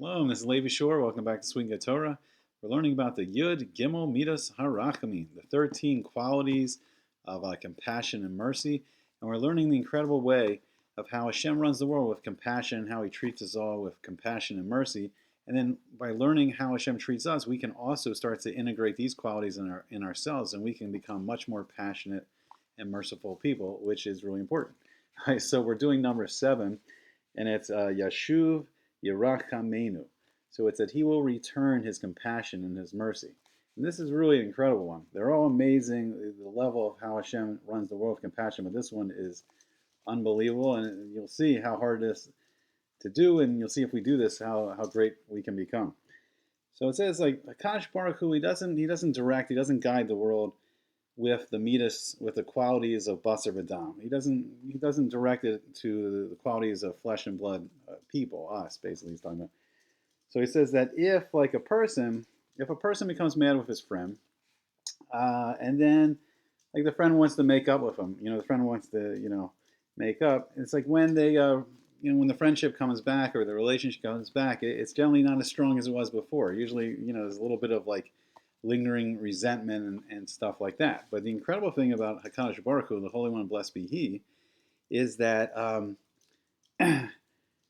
Hello, this is Levi Shore. Welcome back to Swing Torah. We're learning about the Yud Gimel Middos Harachamim, the 13 qualities of compassion and mercy. And we're learning the incredible way of how Hashem runs the world with compassion, how He treats us all with compassion and mercy. And then by learning how Hashem treats us, we can also start to integrate these qualities in ourselves, and we can become much more passionate and merciful people, which is really important. All right, so we're doing number 7, and it's Yashuv Yerachamenu. So it's that He will return His compassion and His mercy. And this is really an incredible one. They're all amazing, the level of how Hashem runs the world with compassion, but this one is unbelievable, and you'll see how hard it is to do, and you'll see if we do this, how great we can become. So it says, like, Akash Baruch Hu, he doesn't direct, he doesn't guide the world with the midas, with the qualities of basar v'dam. He doesn't direct it to the qualities of flesh and blood people, us, basically he's talking about. So he says that if a person becomes mad with his friend, and then like the friend wants to make up with him, the friend wants to make up. It's like when they when the friendship comes back or the relationship comes back, it's generally not as strong as it was before. Usually, there's a little bit of like lingering resentment and stuff like that. But the incredible thing about HaKadosh Baruch Hu, the Holy One, blessed be He, is that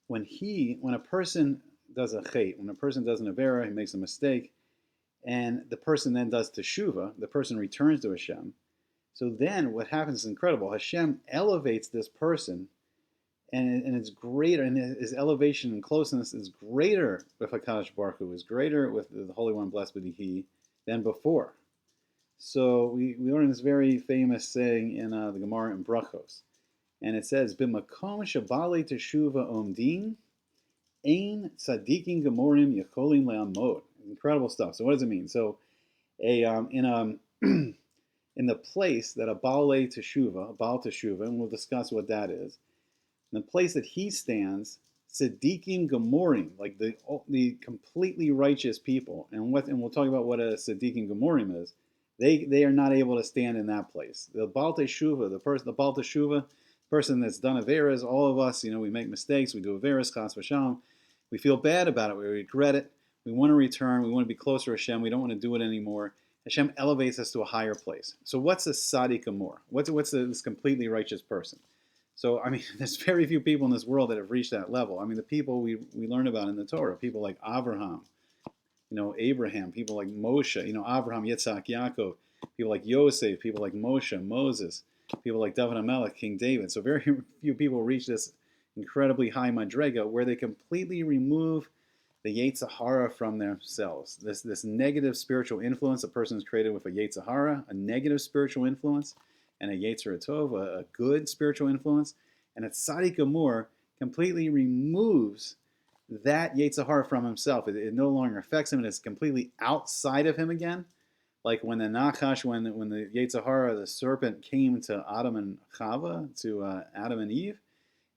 when a person does a chait, when a person does an avera, he makes a mistake, and the person then does teshuvah, the person returns to Hashem. So then what happens is incredible. Hashem elevates this person, and it's greater, and his elevation and closeness is greater with HaKadosh Baruch Hu, is greater with the Holy One, blessed be He, than before. So we learn this very famous saying in the Gemara in Brachos, and it says, "B'makom shabale teshuvah omdim, ein tzadikim gemorim yacholim le'amod." Incredible stuff. So what does it mean? So in the place that a baal teshuvah, and we'll discuss what that is, in the place that he stands, tzadikim gemorim, like the completely righteous people, and we'll talk about what a tzadikim gemorim is. They are not able to stand in that place. The baal teshuvah, the baal teshuvah, person that's done averas, all of us, we make mistakes, we do averas, chas v'shalom, we feel bad about it, we regret it, we want to return, we want to be closer to Hashem, we don't want to do it anymore. Hashem elevates us to a higher place. So what's a tzaddik amor? What's this completely righteous person? So, there's very few people in this world that have reached that level. The people we learn about in the Torah, people like Abraham, Abraham, people like Moshe, Abraham, Yitzhak, Yaakov, people like Yosef, people like Moshe, Moses, people like David HaMelech, King David. So very few people reach this incredibly high madrega where they completely remove the Yetzer Hara from themselves. This negative spiritual influence a person is created with a Yetzer Hara, a negative spiritual influence, and a Yetzer Tov, a good spiritual influence. And a Tzaddik Amor completely removes that Yetzer Hara from himself. It no longer affects him, and it's completely outside of him again. Like when the Nachash, when the Yetzer Hara, the serpent, came to Adam and Chava, to Adam and Eve,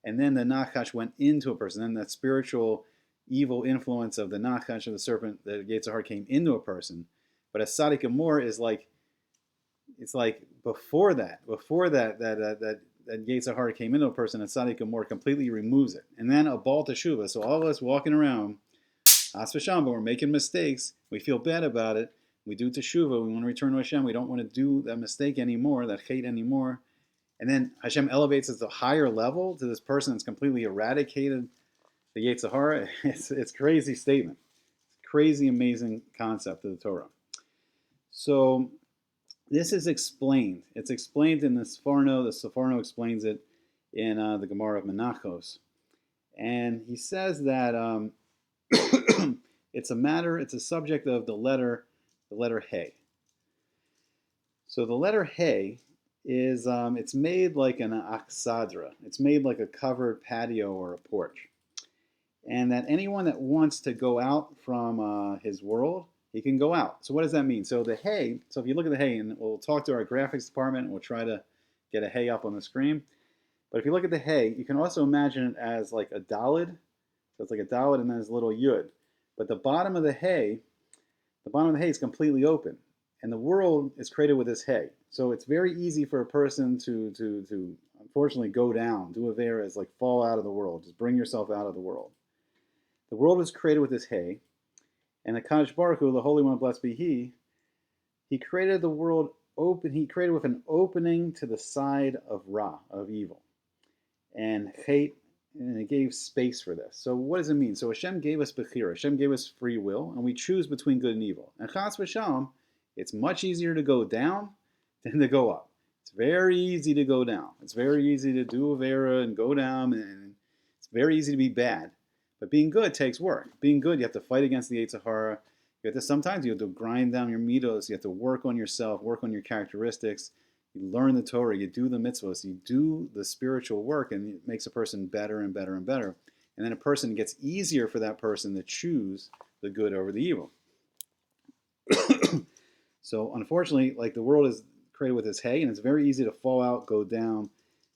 and then the Nachash went into a person. Then that spiritual evil influence of the Nachash, of the serpent, the Yetzer Hara, came into a person. But a Tzaddik Amor is like, it's like before that Yetzer Hara came into a person, a Tzaddik Amor completely removes it. And then a Baal Teshuvah, so all of us walking around, As v'sham, but we're making mistakes, we feel bad about it, we do Teshuvah, we want to return to Hashem, we don't want to do that mistake anymore, that hate anymore. And then Hashem elevates us to a higher level, to this person that's completely eradicated the Yetzer Hara. It's a crazy statement. It's a crazy, amazing concept of the Torah. So this is explained. It's explained in the Seforno. The Seforno explains it in the Gemara of Menachos. And he says that it's a subject of the letter Hey. So the letter Hey is, it's made like an aksadra. It's made like a covered patio or a porch. And that anyone that wants to go out from his world, he can go out. So what does that mean? So the hay, so if you look at the hay, and we'll talk to our graphics department, and we'll try to get a hay up on the screen. But if you look at the hay, you can also imagine it as like a dalid. So it's like a dalid and then there's a little yud. But the bottom of the hay is completely open. And the world is created with this hay. So it's very easy for a person to unfortunately go down, do averas, like fall out of the world. Just bring yourself out of the world. The world was created with this hay, and the Kadosh Baruch Hu, the Holy One, blessed be He created the world open. He created with an opening to the side of Ra, of evil, and hate, and it gave space for this. So what does it mean? So Hashem gave us bechira. Hashem gave us free will, and we choose between good and evil. And chas v'shalom, it's much easier to go down than to go up. It's very easy to go down. It's very easy to do avera and go down, and it's very easy to be bad. But being good takes work. Being good, you have to fight against the Yetzer Hara. Sometimes you have to grind down your middos. You have to work on yourself, work on your characteristics. You learn the Torah, you do the mitzvahs, you do the spiritual work, and it makes a person better and better and better. And then a person gets easier for that person to choose the good over the evil. So unfortunately, like, the world is created with this hay, and it's very easy to fall out, go down.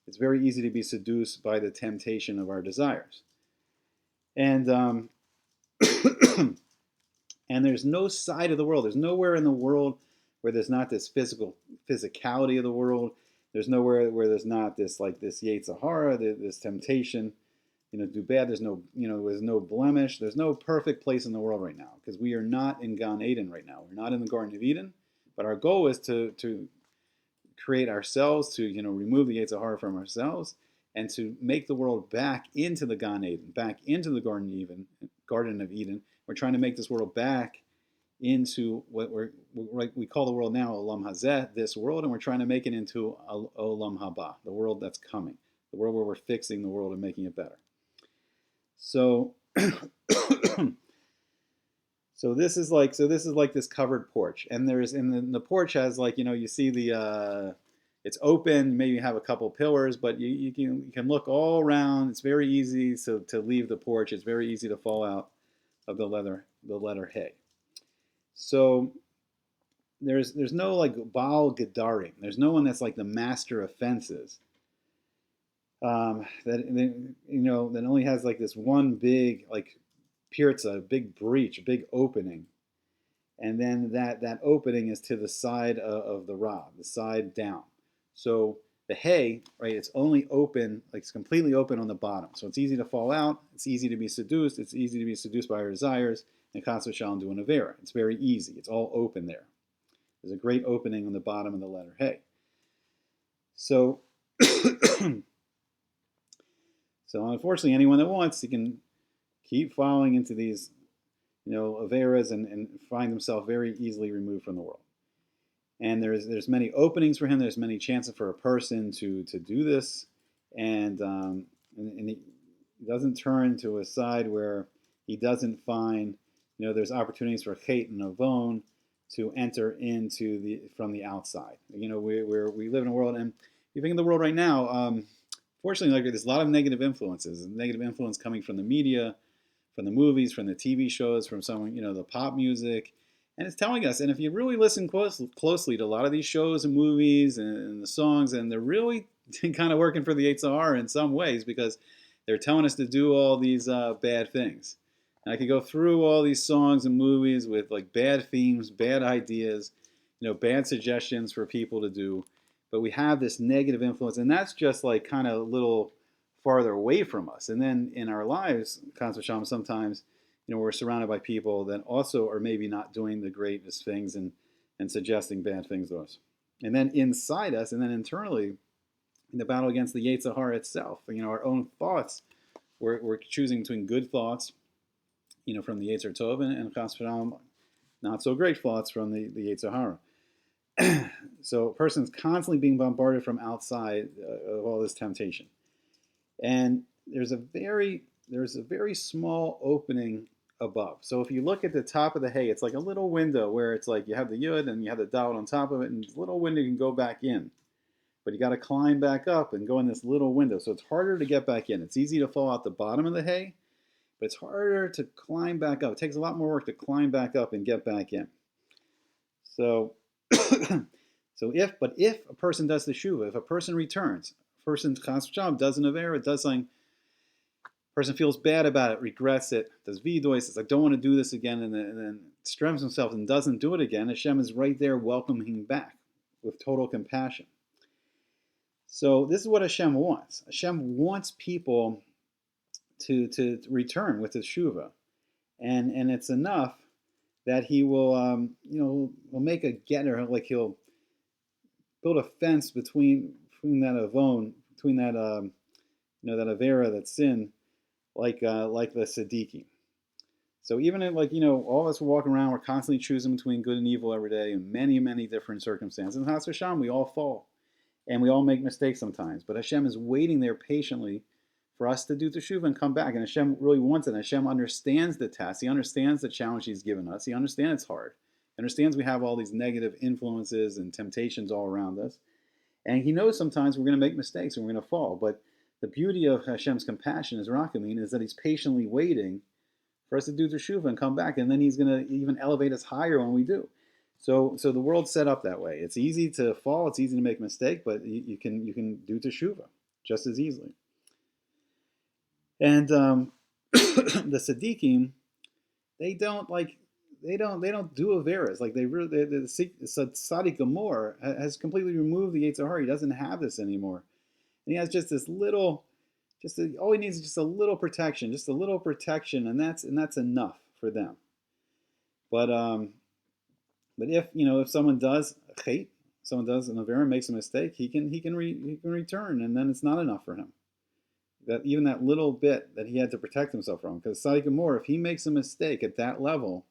It's very easy to be seduced by the temptation of our desires. And and there's no side of the world. There's nowhere in the world where there's not this physicality of the world. There's nowhere where there's not this Yetzer Hara, this temptation, do bad. There's no blemish. There's no perfect place in the world right now, because we are not in Gan Eden right now. We're not in the Garden of Eden. But our goal is to create ourselves, to remove the Yetzer Hara from ourselves, and to make the world back into the Gan Eden, back into the Garden of Eden. We're trying to make this world back into what we call the world now Olam Hazeh, this world, and we're trying to make it into Olam Haba, the world that's coming, the world where we're fixing the world and making it better. So, so this is like this covered porch, and the porch has, you see it's open. Maybe you have a couple pillars, but you can look all around. It's very easy to leave the porch. It's very easy to fall out of the letter hay. So there's no Baal Gedarim. There's no one that's like the master of fences. That only has this one big pirza, a big breach, a big opening, and then that opening is to the side of the Ra, the side down. So the hay, right, it's only open, it's completely open on the bottom. So it's easy to fall out. It's easy to be seduced. It's easy to be seduced by our desires. And chas v'shalom do an avera. It's very easy. It's all open there. There's a great opening on the bottom of the letter hay. So, so unfortunately, anyone that wants, he can keep falling into these, averas and find himself very easily removed from the world. And there's many openings for him. There's many chances for a person to do this, and he doesn't turn to a side where he doesn't find, there's opportunities for hate and avon to enter into from the outside. We live in a world, and you think in the world right now, fortunately, there's a lot of negative influences. Negative influence coming from the media, from the movies, from the TV shows, from some, the pop music. And it's telling us, and if you really listen closely to a lot of these shows and movies and the songs, and they're really kind of working for the Yetzer Hara in some ways, because they're telling us to do all these bad things. And I could go through all these songs and movies with bad themes, bad ideas, bad suggestions for people to do. But we have this negative influence, and that's just kind of a little farther away from us. And then in our lives, chas v'shalom, sometimes we're surrounded by people that also are maybe not doing the greatest things and suggesting bad things to us. And then inside us, and then internally, in the battle against the Yetzer Hara itself, our own thoughts, we're choosing between good thoughts, from the Yetzer Tov, and chas v'shalom, not so great thoughts from the Yetzer Hara. So a person's constantly being bombarded from outside of all this temptation. And there's a very small opening above. So if you look at the top of the hay, it's like a little window where it's you have the yud and you have the dal on top of it, and this little window you can go back in. But you got to climb back up and go in this little window. So it's harder to get back in. It's easy to fall out the bottom of the hay, but it's harder to climb back up. It takes a lot more work to climb back up and get back in. So, if a person does the Teshuvah, if a person returns, a person chas v'shalom does an avera, does something, person feels bad about it, regrets it, does vidois, says, I don't want to do this again, and then strengthens himself and doesn't do it again, Hashem is right there welcoming him back with total compassion. So this is what Hashem wants. Hashem wants people to return with the Teshuvah. and it's enough that he will, will make a getter, like he'll build a fence between that avon, between that that avera, that sin, like the Siddiqui. So even if, all of us are walking around, we're constantly choosing between good and evil every day in many, many different circumstances. And Hashem, we all fall. And we all make mistakes sometimes. But Hashem is waiting there patiently for us to do Teshuvah and come back. And Hashem really wants it. And Hashem understands the test. He understands the challenge He's given us. He understands it's hard. He understands we have all these negative influences and temptations all around us. And He knows sometimes we're going to make mistakes and we're going to fall. But the beauty of Hashem's compassion, as Rakamim, is that He's patiently waiting for us to do Teshuvah and come back, and then He's going to even elevate us higher when we do. So the world's set up that way. It's easy to fall, it's easy to make a mistake, but you can do Teshuvah just as easily. And the Siddiqim, they don't do Averas. Like the Tzaddik Gomor has completely removed the Yetzer Hara. He doesn't have this anymore, and he has just this little. All he needs is just a little protection, and that's enough for them. But if someone does a chait, someone does an avera, makes a mistake, he can return, and then it's not enough for him. Even that little bit that he had to protect himself from, because Tzaddik Gomor, if he makes a mistake at that level,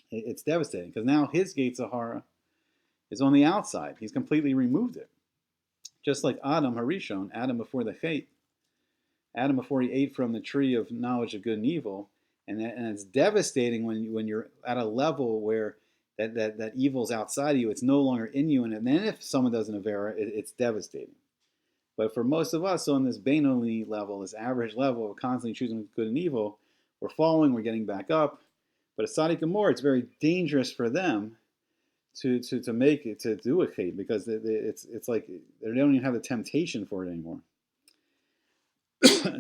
it's devastating, because now his Yetzer Hara is on the outside. He's completely removed it, just like Adam Harishon, Adam before the chait. Adam before he ate from the tree of knowledge of good and evil, and it's devastating when you're at a level where that evil's outside of you, it's no longer in you, and then if someone does an avera, it's devastating. But for most of us on this Benoni level, this average level of constantly choosing good and evil, we're falling, we're getting back up. But a Tzaddik Gomor, it's very dangerous for them to do a chait, because it's like they don't even have the temptation for it anymore.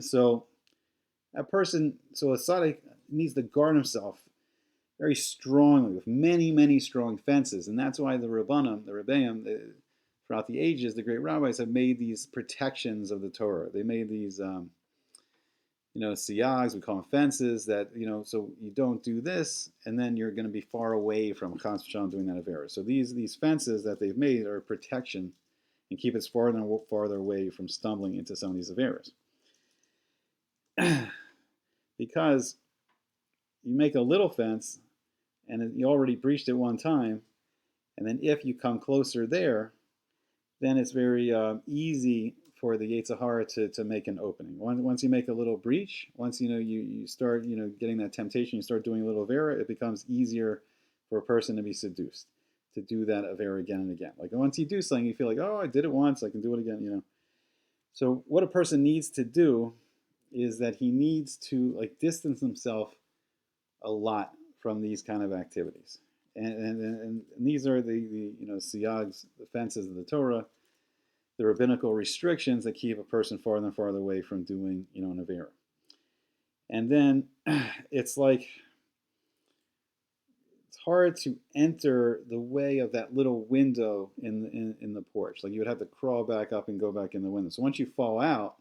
So a tzaddik needs to guard himself very strongly with many, many strong fences, and that's why the Rebbeim, throughout the ages, the great rabbis have made these protections of the Torah. They made these, siyags, we call them fences, that so you don't do this, and then you're going to be far away from Chas v'Shalom doing that avera. So these fences that they've made are protection and keep us farther and farther away from stumbling into some of these averas. Because you make a little fence and you already breached it one time, and then if you come closer there, then it's very easy for the Yetzer Hara to make an opening. Once you make a little breach, once you start getting that temptation, you start doing a little avera, it becomes easier for a person to be seduced to do that avera again and again. Like once you do something, you feel like, oh, I did it once, I can do it again. So what a person needs to do is that he needs to distance himself a lot from these kind of activities, and these are the siyags, the fences of the Torah, the rabbinical restrictions that keep a person farther and farther away from doing an avera. And then it's hard to enter the way of that little window in the porch. Like you would have to crawl back up and go back in the window. So once you fall out,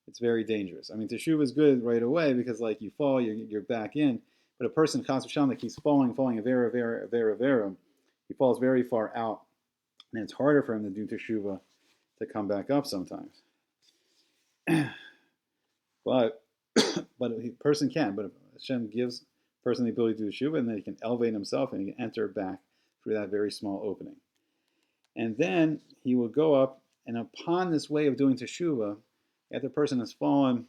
it's very dangerous. I mean, Teshuvah is good right away because you fall, you're back in. But a person, Chas v'Shalom, that keeps falling, avera, he falls very far out. And it's harder for him to do Teshuvah to come back up sometimes. But a person can. But Hashem gives a person the ability to do Teshuvah, and then he can elevate himself and he can enter back through that very small opening. And then he will go up, and upon this way of doing Teshuvah, after the person has fallen,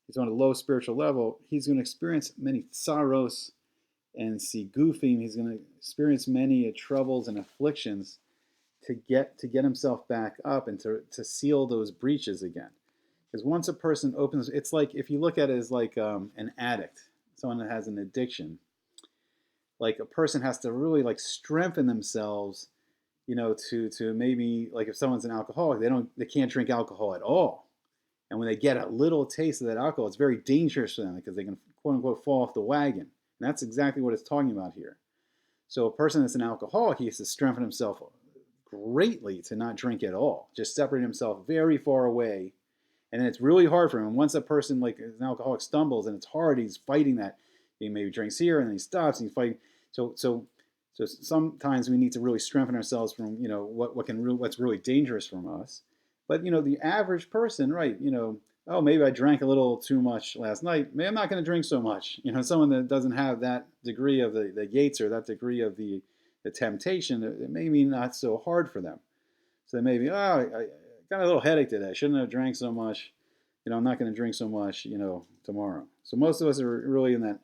he's on a low spiritual level, he's going to experience many tsaros and sigufim. He's going to experience many troubles and afflictions to get himself back up and to seal those breaches again. Because once a person opens, it's like, if you look at it as an addict, someone that has an addiction, like a person has to really strengthen themselves, to maybe, if someone's an alcoholic, they can't drink alcohol at all. And when they get a little taste of that alcohol, it's very dangerous for them because they can, quote unquote, fall off the wagon. And that's exactly what it's talking about here. So a person that's an alcoholic, he has to strengthen himself greatly to not drink at all. Just separate himself very far away. And then it's really hard for him. And once a person, an alcoholic, stumbles, and it's hard, he's fighting that. he maybe drinks here and then he stops and he fights. So sometimes we need to really strengthen ourselves from what's really dangerous from us. But the average person, right? Oh, maybe I drank a little too much last night. Maybe I'm not going to drink so much. Someone that doesn't have that degree of the gates or that degree of the temptation, it may be not so hard for them. So they may be, I got a little headache today. I shouldn't have drank so much. I'm not going to drink so much, tomorrow. So most of us are really in that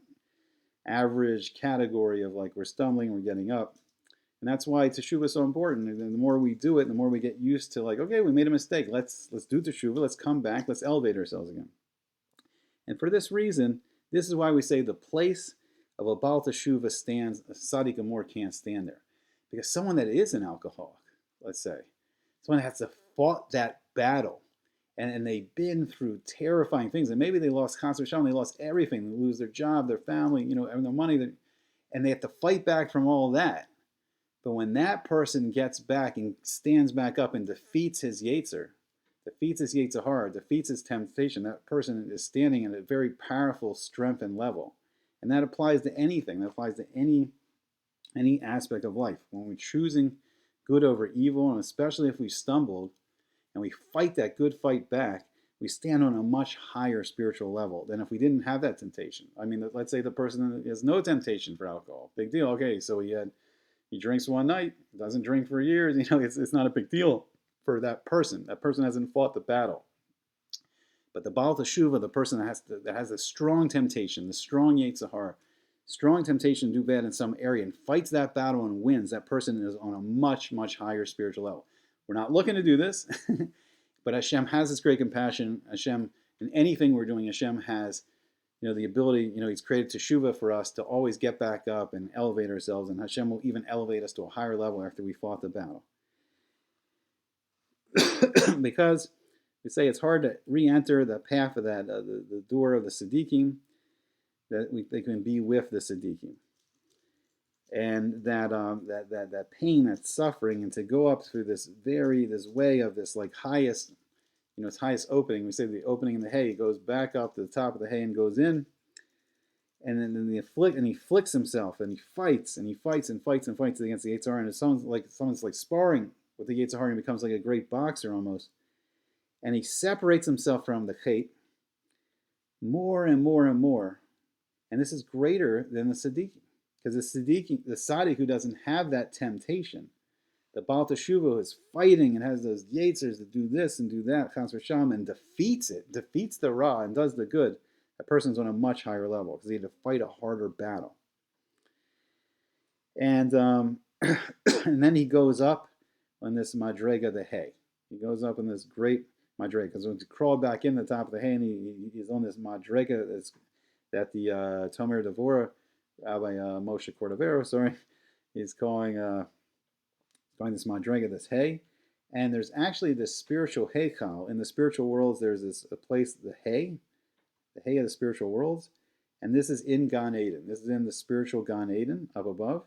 average category of like we're stumbling, we're getting up. And that's why Teshuvah is so important. And the more we do it, the more we get used to like, okay, we made a mistake. Let's do Teshuvah. Let's come back. Let's elevate ourselves again. And for this reason, this is why we say the place of a Baal Teshuvah stands, a Tzaddik Amor can't stand there. Because someone that is an alcoholic, let's say, someone that has to fought that battle, and they've been through terrifying things, and maybe they lost concentration, they lost everything, they lose their job, their family, and their money, and they have to fight back from all that. But when that person gets back and stands back up and defeats his Yetzer, defeats his Yetzer Hara, defeats his temptation, that person is standing at a very powerful strength and level. And that applies to anything. That applies to any aspect of life. When we're choosing good over evil, and especially if we stumbled, and we fight that good fight back, we stand on a much higher spiritual level than if we didn't have that temptation. I mean, let's say the person has no temptation for alcohol. Big deal. Okay, so he drinks one night, doesn't drink for years. It's not a big deal for that person. That person hasn't fought the battle. But the Baal Teshuvah, the person that has a strong temptation, the strong Yetzer Hara, strong temptation to do bad in some area, and fights that battle and wins, that person is on a much, much higher spiritual level. We're not looking to do this, but Hashem has this great compassion. Hashem, in anything we're doing, Hashem has the ability, He's created Teshuvah for us to always get back up and elevate ourselves, and Hashem will even elevate us to a higher level after we fought the battle. Because we say it's hard to re-enter the path of that, the door of the Siddiqim, that they can be with the Siddiqim. And that pain, that suffering, and to go up through this way of this like highest, its highest opening. We say the opening in the hay, goes back up to the top of the hay and goes in, and then he flicks himself and he fights and fights against the Yetzer Hara, and it sounds like someone's like sparring with the Yetzer Hara and becomes like a great boxer almost. And he separates himself from the Chet more and more and more, and this is greater than the Siddiqim. Because the tzaddik who doesn't have that temptation, the Baal Teshuvah is fighting and has those Yetzers to do this and do that, Chas v'Shalom, and defeats the Ra and does the good, that person's on a much higher level because he had to fight a harder battle. And and then he goes up on this madrega, the hay. He goes up on this great madrega, because when he crawled back in the top of the hay, and he's on this madrega that the Tomer Devorah, Rabbi Moshe Cordevero, he's calling this madrega, this hay, and there's actually this spiritual heichal. In the spiritual worlds, there's a place, the hay of the spiritual worlds, and this is in Gan Eden. This is in the spiritual Gan Eden up above,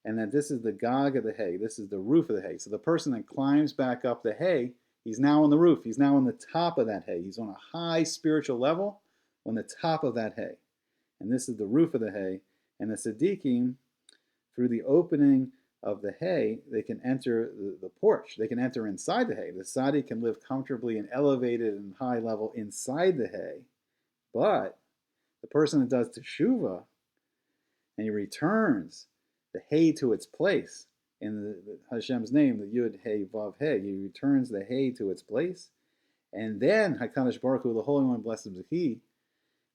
and that this is the gog of the hay. This is the roof of the hay. So the person that climbs back up the hay, he's now on the roof. He's now on the top of that hay. He's on a high spiritual level on the top of that hay, and this is the roof of the hay. And the Siddiqim, through the opening of the hay, they can enter the porch. They can enter inside the hay. The Tzaddik can live comfortably and elevated and high level inside the hay. But the person that does Teshuvah, and he returns the hay to its place, in the Hashem's name, the Yud, Hey, Vav, Hey, he returns the hay to its place, and then HaKadosh Baruch Hu, the Holy One, blessed is He,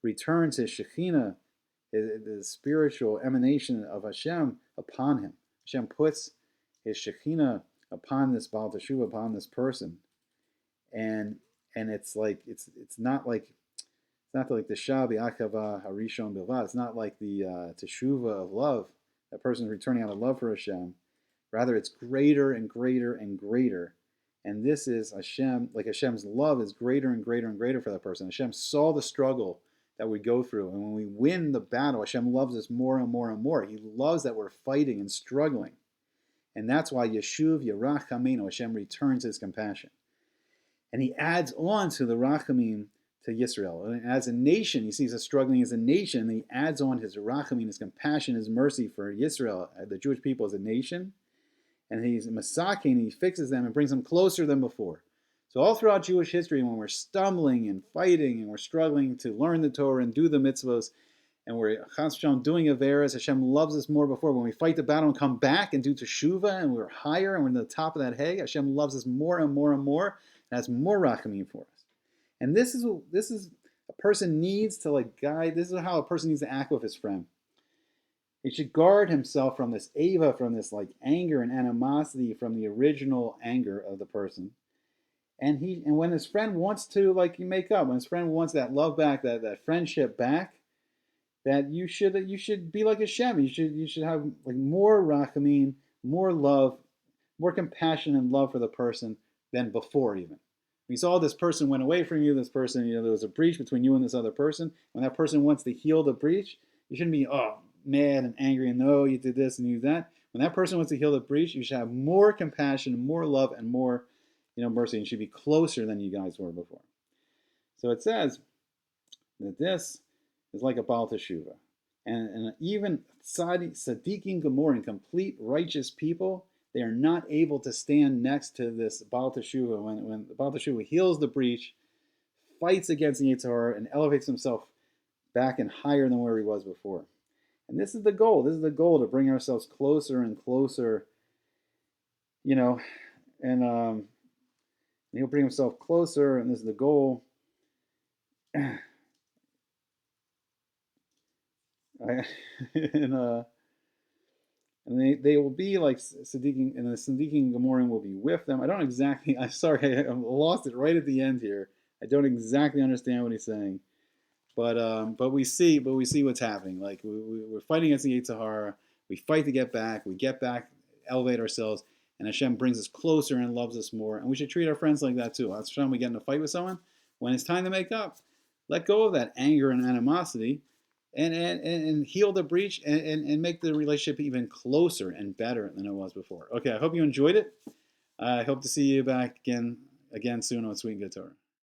returns his Shekhinah, the spiritual emanation of Hashem upon him. Hashem puts his Shekhinah upon this Baal Teshuvah, upon this person, and it's like it's not like the Shabi Akava Harishon Bilvad. It's not like the Teshuvah of love. That person is returning out of love for Hashem. Rather, it's greater and greater and greater. And this is Hashem, like Hashem's love is greater and greater and greater for that person. Hashem saw the struggle that we go through. And when we win the battle, Hashem loves us more and more and more. He loves that we're fighting and struggling. And that's why Yeshuv Yerach Hamenu, Hashem returns his compassion. And he adds on to the Rachamim to Yisrael. And as a nation, he sees us struggling as a nation, and he adds on his rachamim, his compassion, his mercy for Yisrael, the Jewish people as a nation. And he's masaking, he fixes them and brings them closer than before. So all throughout Jewish history, when we're stumbling and fighting and we're struggling to learn the Torah and do the mitzvahs, and we're doing averas, Hashem loves us more before. When we fight the battle and come back and do Teshuvah, and we're higher and we're in the top of that hay, Hashem loves us more and more and more, and has more rachamim for us. And this is a person needs to guide. This is how a person needs to act with his friend. He should guard himself from this ava, from this anger and animosity, from the original anger of the person. And when his friend wants to make up, when his friend wants that love back, that friendship back, that you should be like Hashem. You should have more rachamim, more love, more compassion and love for the person than before even. We saw this person went away from you, this person, there was a breach between you and this other person. When that person wants to heal the breach, you shouldn't be mad and angry and no, you did this and you did that. When that person wants to heal the breach, you should have more compassion, more love, and more mercy, and should be closer than you guys were before. So it says that this is like a Baal Teshuvah. And even Tzaddikim Gemorim, complete righteous people, they are not able to stand next to this Baal Teshuvah. When the Baal Teshuvah heals the breach, fights against the Yetzer Hara, and elevates himself back and higher than where he was before. And this is the goal. This is the goal, to bring ourselves closer and closer, and he'll bring himself closer, and this is the goal. And they will be like Tzaddikim, and the Tzaddikim Gemorim will be with them. I don't exactly, I'm sorry, I lost it right at the end here. I don't exactly understand what he's saying. But we see what's happening. We're fighting against the Yetzer Hara. We fight to get back. We get back, elevate ourselves, and Hashem brings us closer and loves us more. And we should treat our friends like that too. That's when we get in a fight with someone. When it's time to make up, let go of that anger and animosity, and heal the breach, and make the relationship even closer and better than it was before. Okay, I hope you enjoyed it. I hope to see you back again soon on Sweet and Good Torah.